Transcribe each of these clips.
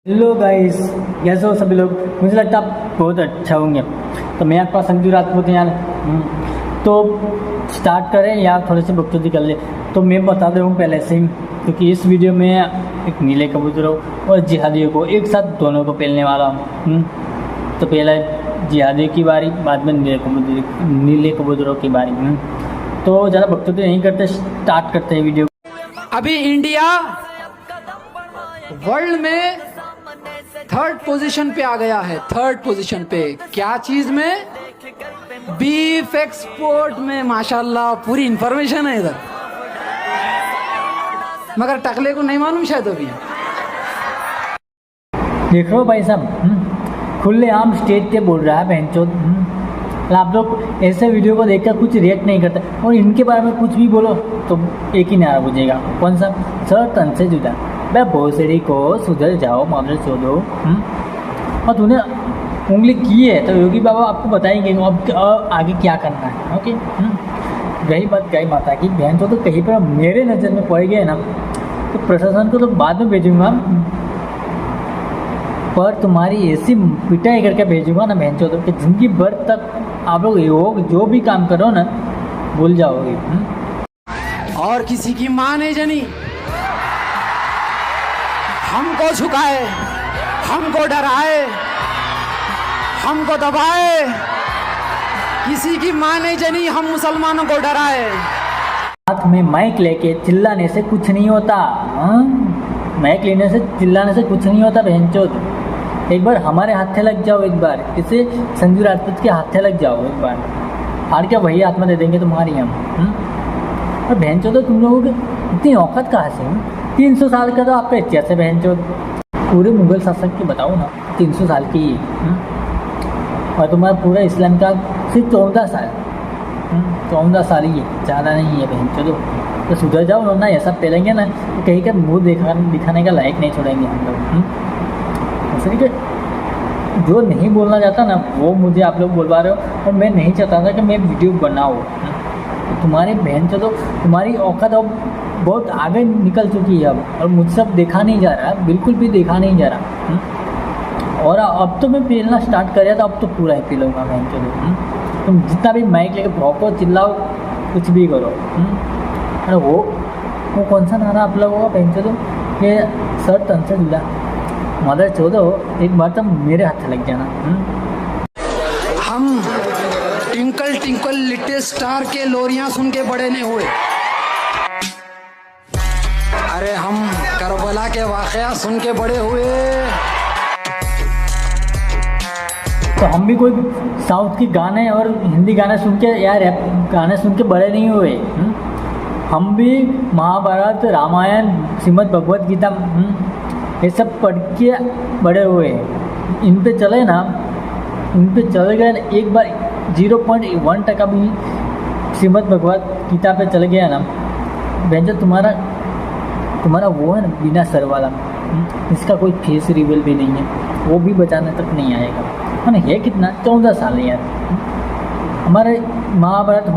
Hello guys, कैसे हो सभी लोग। मुझे लगता है आप बहुत अच्छा होंगे। तो मैं आपका संजू राजपूत यार। तो स्टार्ट करें या थोड़ी सी बकचोदी कर ले। तो मैं बता दे हूँ पहले से ही, क्योंकि इस वीडियो में एक नीले कबूतरों और जिहादियों को एक साथ दोनों को पेलने वाला हूँ। तो पहले जिहादी की बारी, बाद में नीले कबूतरों की बारी। तो ज़्यादा बकचोदी नहीं करते, स्टार्ट करते हैं वीडियो। अभी इंडिया वर्ल्ड में थर्ड पोजीशन पे आ गया है। थर्ड पोजीशन पे क्या चीज में? बीफ एक्सपोर्ट में। माशाल्लाह, पूरी इंफॉर्मेशन है इधर, मगर टकले को नहीं मालूम शायद अभी। देख लो भाई साहब, खुलेआम स्टेज पे बोल रहा है बहनचोद। आप लोग ऐसे वीडियो को देखकर कुछ रिएक्ट नहीं करते और इनके बारे में कुछ भी बोलो तो एक ही नारा बुझेगा। कौन सा? सर तन से जुदा, मैं भोसड़ी को सुधर जाओ मदर चोदो। और तूने उंगली की है तो योगी बाबा आपको बताएंगे अब आगे क्या करना है। ओके। गई बात गई माता की, बहन तो कहीं पर मेरे नज़र में पड़ गए ना तो प्रशासन को तो बाद में भेजूंगा, पर तुम्हारी ऐसी पिटाई करके भेजूंगा ना बहन चोदो कि जिंदगी भर तक आप लोग योग जो भी काम करो ना भूल जाओगे। और किसी की माँ नहीं जनी, हमको झुकाए, हमको डराए, हमको दबाए। किसी की माँ नहीं जनी, हम मुसलमानों को डराए। हाथ में माइक लेके चिल्लाने से कुछ नहीं होता। माइक लेने से चिल्लाने से कुछ नहीं होता बहनचोद। एक बार हमारे हाथे लग जाओ, एक बार इसे संजू राजपूत के हाथे लग जाओ एक बार, हार के वही हाथ में दे देंगे तुम्हारी हम। और बहनचोद तुम लोगों की इतनी औकात कहाँ से? 300 साल का तो आपका इतिहास है बहनचोद। पूरे मुगल शासक की बताओ ना, 300 साल की। और तुम्हारा पूरा इस्लाम का सिर्फ 14 साल। 14 साल ही है, ज़्यादा नहीं है बहनचोद। तो सुधर जाओ, वरना ऐसा पेलेंगे ना तो कहीं का मुँह दिखाने का लायक नहीं छोड़ेंगे हम लोग। इसलिए कि जो नहीं बोलना चाहता ना वो मुझे आप लोग बोलवा रहे हो, और मैं नहीं चाहता था कि मैं वीडियो बनाऊँ। तुम्हारी बहन तो तुम्हारी औकात अब बहुत आगे निकल चुकी है अब, और मुझसे अब देखा नहीं जा रहा, बिल्कुल भी देखा नहीं जा रहा। और अब तो मैं पेलना स्टार्ट कर रहा था, अब तो पूरा ही पेलूँगा बहन चलो। तुम जितना भी माइक लेके भौंको, चिल्लाओ, कुछ भी करो। अरे वो कौन सा नारा आप लोगों का बहन चलो कि सर तन से जुड़ा मदर चोदो, एक बार तो मेरे हाथ लग जाना। हम ट्विंकल ट्विंकल लिटिल स्टार के लोरियां सुन के बड़े नहीं हुए। अरे हम करबला के वाकया सुन के बड़े हुए। तो हम भी कोई साउथ के गाने और हिंदी गाने सुन के या रैप गाने सुन के बड़े नहीं हुए। हम भी महाभारत, रामायण, श्रीमद् भगवत गीता ये सब पढ़ के बड़े हुए। इन पे चले ना, इन पे चले गए ना, एक बार 0.1% भी श्रीमद् भगवत गीता पे चल गया ना बेंचो, तुम्हारा वो है ना बिना सर वाला, इसका कोई फेस रिवील भी नहीं है, वो भी बचाने तक नहीं आएगा। है ना? ये कितना 14 साल है यार। हमारे महाभारत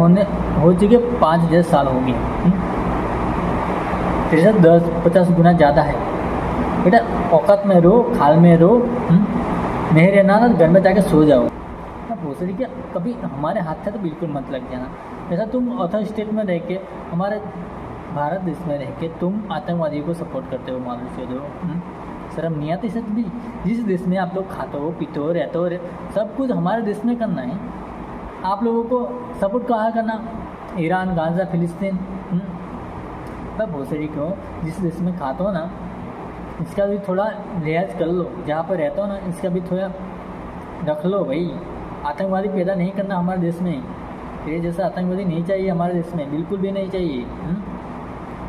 हो चुके 5-10 साल हो गए। तेरे से 10-50 गुना ज़्यादा है बेटा। औकात में रो, खाल में रो, नहीं रहना ना घर में जाके सो जाओ। भोसड़ी के कभी हमारे हाथ से तो बिल्कुल मत लग जाना। जैसा तुम अदर स्टेट में रह के, हमारे भारत देश में रह के तुम आतंकवादियों को सपोर्ट करते हो, मालूम से दो। शर्म नहीं आती सच भी? जिस देश में आप लोग खाते हो, पीते हो, रहते हो, सब कुछ हमारे देश में करना है। आप लोगों को सपोर्ट कहाँ करना? ईरान, गाज़ा, फिलिस्तीन। पर भोसड़ी को जिस देश में खाते हो ना, इसका भी थोड़ा लिहाज कर लो। जहाँ पर रहता हो ना, इसका भी थोड़ा रख लो भाई। आतंकवादी पैदा नहीं करना हमारे देश में। तेरे जैसा आतंकवादी नहीं चाहिए हमारे देश में, बिल्कुल भी नहीं चाहिए।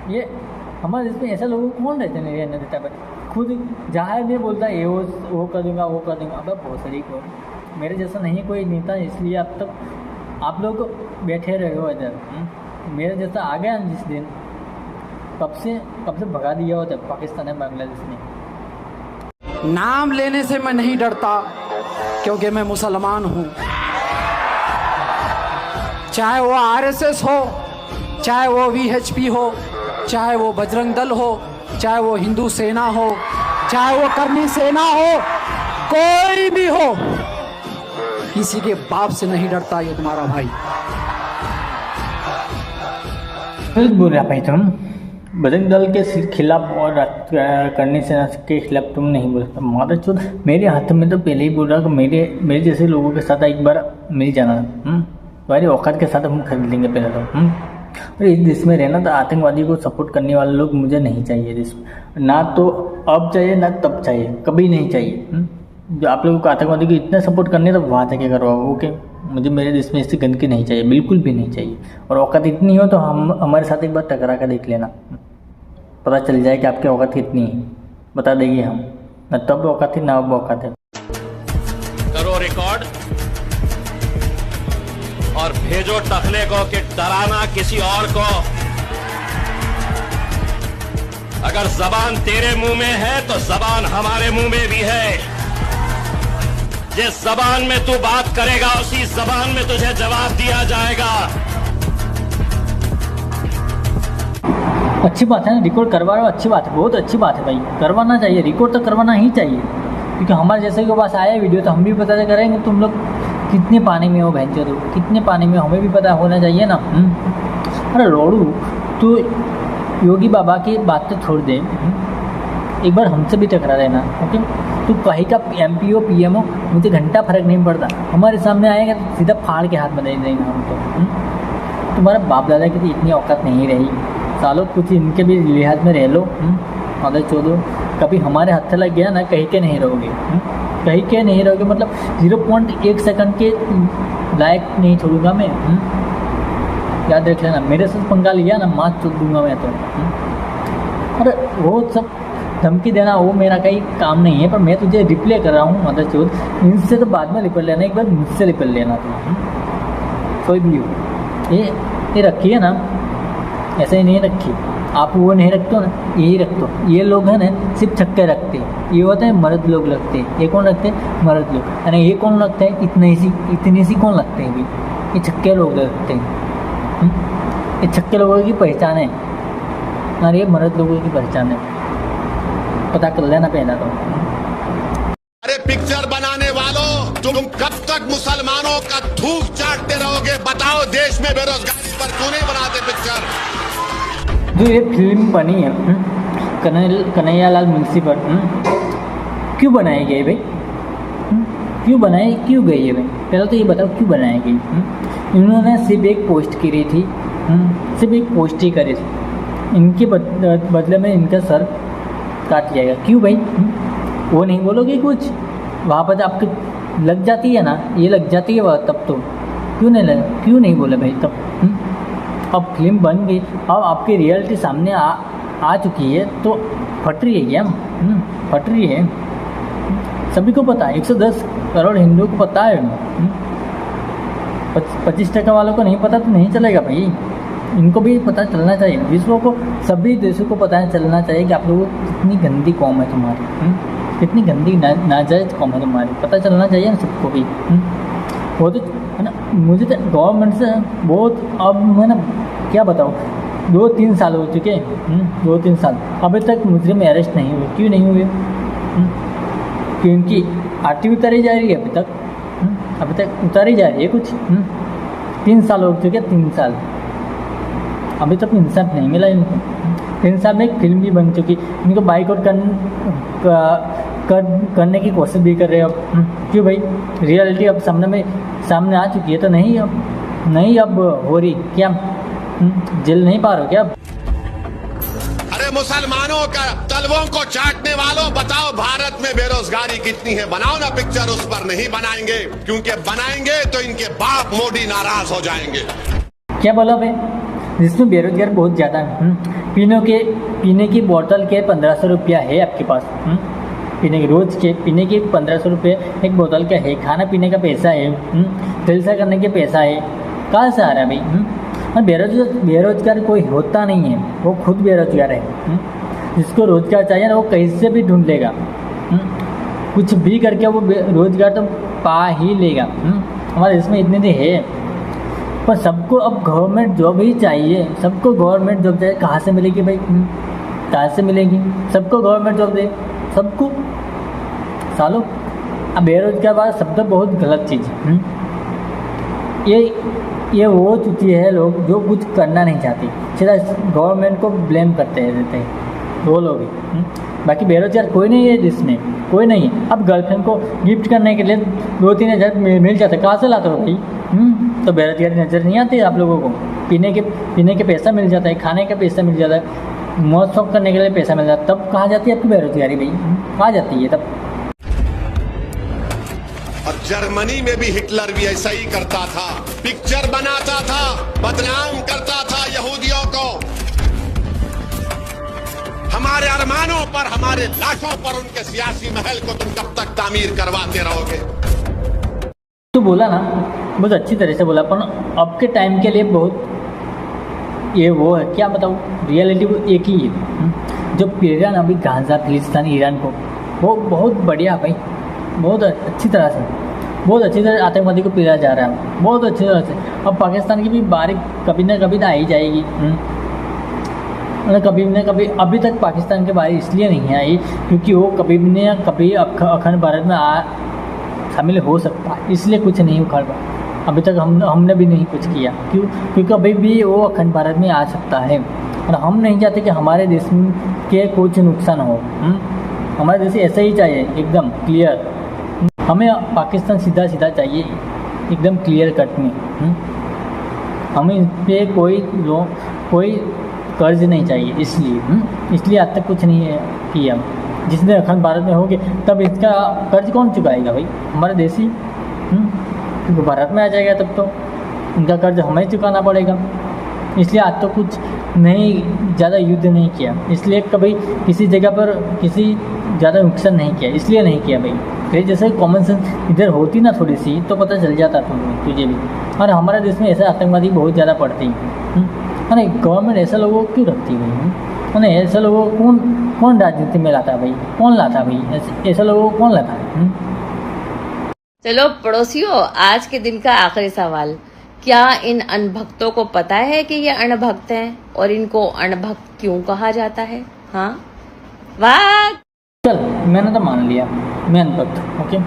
ये हमारे देश में ऐसे लोगों को कौन रहते नहीं रहने देता? पर खुद जाहिर नहीं बोलता ये वो कर दूँगा, वो कर दूँगा। अब भोसड़ी को मेरे जैसा नहीं कोई नेता, इसलिए अब तक आप लोग बैठे रहे हो इधर। मेरे जैसा आ गया जिस दिन, कब से भगा दिया होता पाकिस्तान है, बांग्लादेश ने। नाम लेने से मैं नहीं डरता, क्योंकि मैं मुसलमान हूँ। चाहे वो आरएसएस हो, चाहे वो वीएचपी हो, चाहे वो बजरंग दल हो, चाहे वो हिंदू सेना हो, चाहे वो करनी सेना हो, कोई भी हो, किसी के बाप से नहीं डरता ये तुम्हारा भाई। बोल रहा भाई तुम बजरंग दल के खिलाफ और करनी सेना के खिलाफ तुम नहीं बोल सकते। माता चौथ मेरे हाथ में तो पहले ही बोल रहा कि मेरे जैसे लोगों के साथ एक बार मिल जाना। तुम्हारी औकात के साथ हम खरीद लेंगे पहले तो। और इस देश में रहना तो आतंकवादी को सपोर्ट करने वाले लोग मुझे नहीं चाहिए देश में, ना तो अब चाहिए ना तब चाहिए, कभी नहीं चाहिए। जो आप लोगों को आतंकवादी को इतना सपोर्ट करने तो वहाँ जाके करवाओ। ओके, मुझे मेरे देश में इससे गंदगी नहीं चाहिए, बिल्कुल भी नहीं चाहिए। और औकात इतनी हो तो हम हमारे साथ एक बार टकरा कर देख लेना, पता चल जाए कि आपकी औकात कितनी है, बता देंगे हम। ना तब औकात है ना अब औकात है। करो रिकॉर्ड और भेजो टकले को कि डराना किसी और को। अगर जबान तेरे मुंह में है तो जबान हमारे मुंह में भी है। जिस जबान में तू बात करेगा उसी जबान में तुझे जवाब दिया जाएगा। अच्छी बात है ना, रिकॉर्ड करवा रहा हो, अच्छी बात है, बहुत अच्छी बात है भाई, करवाना चाहिए, रिकॉर्ड तो करवाना ही चाहिए। क्योंकि हमारे जैसे के पास आया वीडियो तो हम भी पता करेंगे तुम लोग कितने पानी में हो, बहन चोद कितने पानी में, हमें भी पता होना चाहिए ना। अरे रोड़ू, तू योगी बाबा की बात तो छोड़ दे, एक बार हमसे भी टकरा रहना। ओके, तू कहीं का MP हो PM हो, मुझे घंटा फर्क नहीं पड़ता। हमारे सामने आएगा तो सीधा फाड़ के हाथ में दे देंगे हम तो। तुम्हारा बाप दादा की तो इतनी औकात नहीं रही सालों, कुछ इनके भी लिहाज में रह लो। मदर चोदो, कभी हमारे हाथ से लग गया ना, कहीं के नहीं रहोगे। कहीं के नहीं रहोगे मतलब 0.1 सेकंड के लायक नहीं छोड़ूंगा मैं। याद रख लेना, मेरे से पंगा लिया ना, मार चोद दूंगा मैं तो। अरे वो सब धमकी देना वो मेरा कहीं काम नहीं है, पर मैं तुझे रिप्लाई कर रहा हूँ मदर चोद, इनसे तो बाद में लिपट लेना, एक बार मुझसे लिपट लेना तुम। कोई भी हो, ये रखी है ना, ऐसे ही नहीं रखी। आप वो नहीं रखते हो ना, यही रखते हो। ये लोग हैं ना सिर्फ छक्के रखते हैं, ये होते हैं मर्द लोग लगते हैं। ये कौन रखते हैं? मर्द लोग। अरे ये कौन लगता है? इतने सी कौन लगते हैं भाई? ये छक्के लोग लगते हैं। ये छक्के लोगों की पहचान है और ये मर्द लोगों की पहचान है, पता कर लेना पहना तो। अरे पिक्चर बनाने वालों, तुम कब तक मुसलमानों का थूक चाटते रहोगे? बताओ, देश में बेरोजगारी पर क्यों नहीं बनाते पिक्चर? जो ये फिल्म बनी है कन्हैयालाल मुंशी पर, क्यों बनाई गई भाई? क्यों गई है भाई? पहले तो ये बताओ क्यों बनाई गई? इन्होंने सिर्फ एक पोस्ट करी थी, सिर्फ एक पोस्ट ही करी थी, इनके बदले में इनका सर काट जाएगा। क्यों भाई? वो नहीं बोलोगे कुछ? वहाँ पर आपकी लग जाती है ना, ये लग जाती है वह, तब तो क्यों नहीं बोले भाई तब? अब फिल्म बन गई, अब आपकी रियलिटी सामने आ चुकी है तो फट रही है क्या? फट रही है, सभी को पता है, 110 करोड़ हिंदुओं को पता है। 25% वालों को नहीं पता तो नहीं चलेगा भाई, इनको भी पता चलना चाहिए। विश्व को, सभी देशों को पता चलना चाहिए कि आप लोगों को कितनी गंदी कौम है तुम्हारी, कितनी गंदी नाजायज़ कौम है तुम्हारी, पता चलना चाहिए ना सबको भी। वो तो है ना, मुझे तो गवर्नमेंट से बहुत, अब मैं ना क्या बताऊँ, 2-3 साल हो चुके हैं, 2-3 साल अभी तक मुजरिम में अरेस्ट नहीं हुए। क्यों नहीं हुए? क्योंकि आरटी उतारी जा रही है अभी तक उतारी जा रही है कुछ। 3 साल हो चुके, 3 साल अभी तक इंसाफ नहीं मिला इनको। 3 साल में एक फिल्म भी बन चुकी, इनको बाइकआउट करने की कोशिश भी कर रहे हैं अब। क्यों भाई? रियलिटी अब सामने आ चुकी है तो नहीं अब हो रही क्या? जेल नहीं पार हो क्या अब? अरे मुसलमानों का तलवों को चाटने वालों, बताओ भारत में बेरोजगारी कितनी है? बनाओ ना पिक्चर उस पर। नहीं बनाएंगे, क्योंकि बनाएंगे तो इनके बाप मोदी नाराज हो जाएंगे। क्या बोला भाई? जिसमें बेरोजगार बहुत ज़्यादा है। पीने की बोतल के 1500 रुपया है आपके पास। रोज़ के पीने के 1500 रुपये एक बोतल का है। खाना पीने का पैसा है, जलसा करने के पैसा है, कहाँ से आ रहा है भाई? बेरोजगार कोई होता नहीं है, वो खुद बेरोजगार है। जिसको रोजगार चाहिए ना वो कहीं से भी ढूंढ लेगा, कुछ भी करके वो रोजगार तो पा ही लेगा। हमारे देश में इतने तो है, पर सबको अब गवर्नमेंट जॉब ही चाहिए। सबको गवर्नमेंट जॉब चाहिए, कहाँ से मिलेगी भाई? कहाँ से मिलेगी? सबको गवर्नमेंट जॉब दे, सबको सालों। अब बेरोजगार शब्द बहुत गलत चीज़ है। ये वो चुती है लोग जो कुछ करना नहीं चाहती, सीधा गवर्नमेंट को ब्लेम करते रहते हैं वो लोग ही। बाकी बेरोजगार कोई नहीं है जिसमें, कोई नहीं है। अब गर्लफ्रेंड को गिफ्ट करने के लिए 2-3 हज़ार मिल जाते, कहाँ से लाते हो भाई? तो बेरोजगारी नज़र नहीं आती आप लोगों को? पीने के पैसा मिल जाता है, खाने का पैसा मिल जाता है, मौज शौक करने के लिए पैसा मिल जाता है, तब कहाँ जाती है आपकी बेरोजगारी भाई? कहाँ जाती है तब? और जर्मनी में भी हिटलर भी ऐसा ही करता था, पिक्चर बनाता था, बदनाम करता था यहूदियों को। हमारे अरमानों पर, हमारे लाशों पर उनके सियासी महल को तुम कब तक तामीर करवाते रहोगे? तो बोला ना, बहुत अच्छी तरह से बोला, पर अब के टाइम के लिए बहुत ये वो है, क्या बताऊँ, रियलिटी वो एक ही है। जो ईरान अभी गाजा, फिलिस्तीन, ईरान को वो बहुत बढ़िया भाई, बहुत अच्छी तरह आतंकवादी को पीड़ा जा रहा है, बहुत अच्छी तरह से। अब पाकिस्तान की भी बारी कभी ना कभी तो आ ही जाएगी। कभी न कभी, अभी तक पाकिस्तान की बारी इसलिए नहीं आई क्योंकि वो कभी न कभी अखंड भारत में शामिल हो सकता है, इसलिए कुछ नहीं उखाड़ पाया। अभी तक हमने भी नहीं कुछ किया, क्यों? क्योंकि अभी भी वो अखंड भारत में आ सकता है और हम नहीं चाहते कि हमारे देश के कुछ नुकसान हो। हमारे देश ऐसा ही चाहिए, एकदम क्लियर। हमें पाकिस्तान सीधा चाहिए, एकदम क्लियर कट में। हमें इस पर कोई कर्ज नहीं चाहिए, इसलिए आज तक कुछ नहीं है किया। जिसने अखंड भारत में होंगे तब इसका कर्ज कौन चुकाएगा भाई? हमारे देश ही। क्योंकि भारत में आ जाएगा तब तो उनका कर्ज हमें चुकाना पड़ेगा। इसलिए आज तो कुछ नहीं, ज़्यादा युद्ध नहीं किया, इसलिए कभी किसी जगह पर किसी ज़्यादा नुकसान नहीं किया, इसलिए नहीं किया भाई। फिर जैसे कॉमन सेंस इधर होती ना थोड़ी सी, तो पता चल जाता तुझे भी। और हमारे देश में ऐसे आतंकवादी बहुत ज़्यादा पड़ते हैं। अरे गवर्नमेंट ऐसा लोगों को क्यों रखती है भाई? अरे ऐसे लोगों को कौन राजनीति में लाता है भाई? कौन लाता है भाई? ऐसे लोगों को कौन लाता है? चलो पड़ोसियों, आज के दिन का आखिरी सवाल, क्या इन अनभक्तों को पता है कि ये अनभक्त हैं और इनको अनभक्त क्यों कहा जाता है? हाँ, वाह, चल मैंने तो मान लिया मैं अनभक्त हूँ। ओके,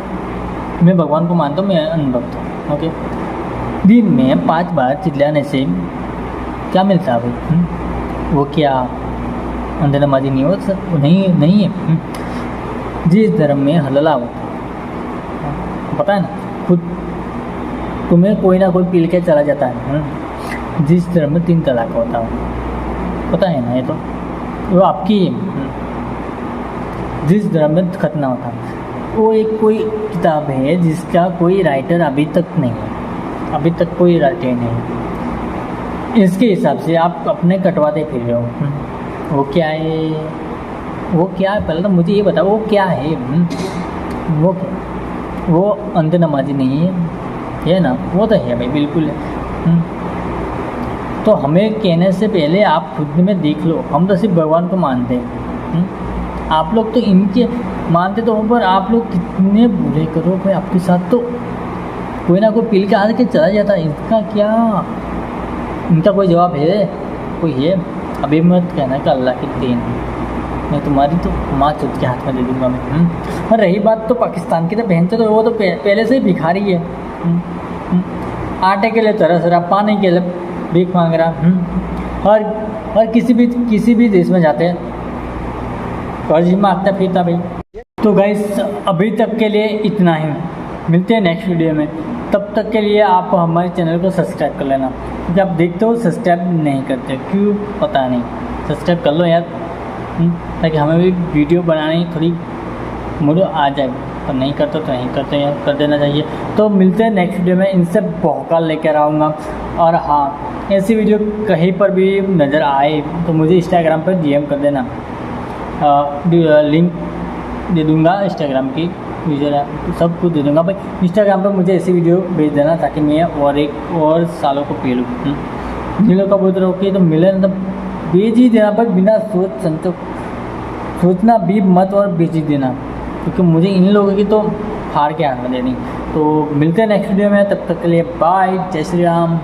मैं भगवान को मानता हूँ, मैं अनभक्त हूँ। ओके, दिन में 5 बार चिल्लाने से क्या मिलता है भाई? वो क्या अंधे नमाजी नहीं हो? नहीं है। जिस धर्म में हल्ला होता है, पता है ना, खुद तुम्हें कोई ना कोई पील के चला जाता है। जिस धर्म में 3 तलाक होता है, पता है ना, ये तो वो आपकी। जिस धर्म में खतना होता है, वो एक कोई किताब है जिसका कोई राइटर अभी तक नहीं है, अभी तक कोई राइटर नहीं है। इसके हिसाब से आप अपने कटवाते फिर रहे हो। वो क्या है? पहले तो मुझे ये बताओ, वो क्या है? वो अंधे नमाजी नहीं है ना? वो तो है भाई, बिल्कुल है। तो हमें कहने से पहले आप खुद में देख लो। हम तो सिर्फ भगवान को मानते हैं। आप लोग तो इनके मानते तो हो, पर आप लोग कितने बुरे करो भाई। आपके साथ तो कोई ना कोई पील के आके चला जाता है। इसका क्या, इनका कोई जवाब है? कोई है? अभी मत कहना कि अल्लाह की देन, मैं तुम्हारी तो माँ चुट के हाथ में दे दूँगा मैं। और रही बात तो पाकिस्तान की, तो बहन तो वो तो पहले से ही भिखारी है। आटे के लिए तरस रहा, पानी के लिए भीख मांग रहा। और किसी भी देश में जाते हैं कर्ज मांगता फिरता भाई। तो गाइस, अभी तक के लिए इतना ही। मिलते हैं नेक्स्ट वीडियो में। तब तक के लिए आप हमारे चैनल को सब्सक्राइब कर लेना, क्योंकि आप देखते हो सब्सक्राइब नहीं करते, क्यों पता नहीं। सब्सक्राइब कर लो यार, ताकि हमें भी वीडियो बनाने की थोड़ी मूड आ जाए। और नहीं करते तो नहीं करते यार, कर देना चाहिए। तो मिलते हैं नेक्स्ट वीडियो में, इनसे भौकाल लेकर आऊँगा। और हाँ, ऐसी वीडियो कहीं पर भी नज़र आए तो मुझे इंस्टाग्राम पर DM कर देना। लिंक दे दूँगा इंस्टाग्राम की, सब कुछ दे दूँगा भाई। इंस्टाग्राम पर मुझे ऐसी वीडियो भेज देना ताकि मैं और सालों को पी लूँ। मिलो का बोल रहे हो तो मिले ना, तो भेज ही देना भाई, बिना सोचना भी मत, और भेज ही देना, क्योंकि मुझे इन लोगों की तो हार के हाथ में देनी। तो मिलते हैं नेक्स्ट वीडियो में, तब तक के लिए बाय, जय श्री राम।